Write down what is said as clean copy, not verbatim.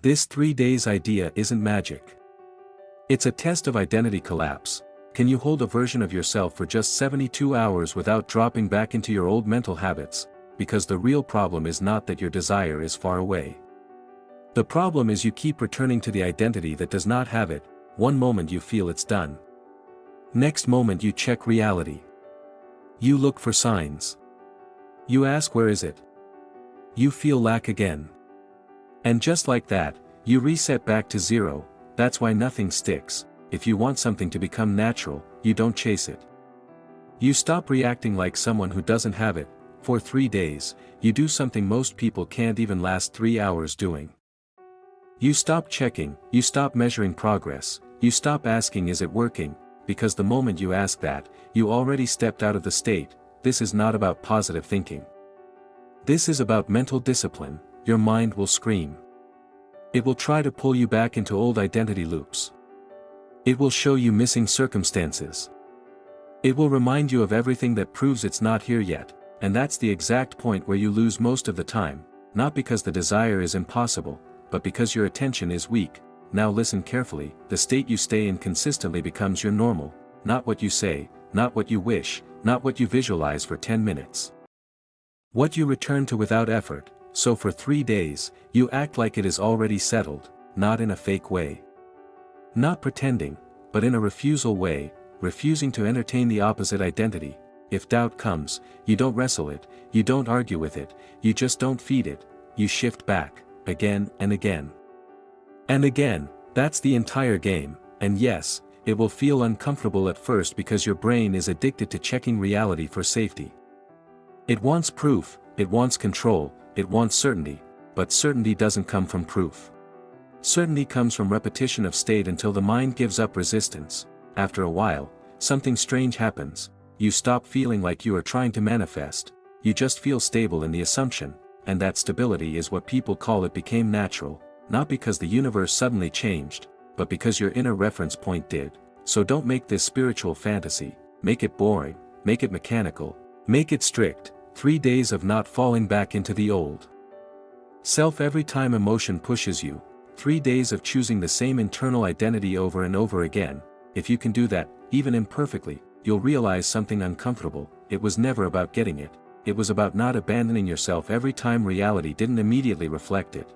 This 3 days idea isn't magic. It's a test of identity collapse. Can you hold a version of yourself for just 72 hours without dropping back into your old mental habits? Because the real problem is not that your desire is far away. The problem is you keep returning to the identity that does not have it. One moment you feel it's done. Next moment you check reality. You look for signs. You ask, where is it? You feel lack again. And just like that, you reset back to zero. That's why nothing sticks. If you want something to become natural, you don't chase it. You stop reacting like someone who doesn't have it. For 3 days, you do something most people can't even last 3 hours doing. You stop checking, you stop measuring progress, you stop asking, is it working? Because the moment you ask that, you already stepped out of the state. This is not about positive thinking. This is about mental discipline. Your mind will scream. It will try to pull you back into old identity loops. It will show you missing circumstances. It will remind you of everything that proves it's not here yet, and that's the exact point where you lose most of the time, not because the desire is impossible, but because your attention is weak. Now listen carefully, the state you stay in consistently becomes your normal, not what you say, not what you wish, not what you visualize for 10 minutes. What you return to without effort. So for 3 days, you act like it is already settled, not in a fake way. Not pretending, but in a refusal way, refusing to entertain the opposite identity. If doubt comes, you don't wrestle it, you don't argue with it, you just don't feed it, you shift back, again and again. And again, that's the entire game, and yes, it will feel uncomfortable at first because your brain is addicted to checking reality for safety. It wants proof, it wants control, it wants certainty, but certainty doesn't come from proof. Certainty comes from repetition of state until the mind gives up resistance. After a while, something strange happens. You stop feeling like you are trying to manifest, you just feel stable in the assumption, and that stability is what people call it became natural, not because the universe suddenly changed, but because your inner reference point did. So don't make this spiritual fantasy, make it boring, make it mechanical, make it strict. 3 days of not falling back into the old self every time emotion pushes you. 3 days of choosing the same internal identity over and over again. If you can do that, even imperfectly, you'll realize something uncomfortable. It was never about getting it. It was about not abandoning yourself every time reality didn't immediately reflect it.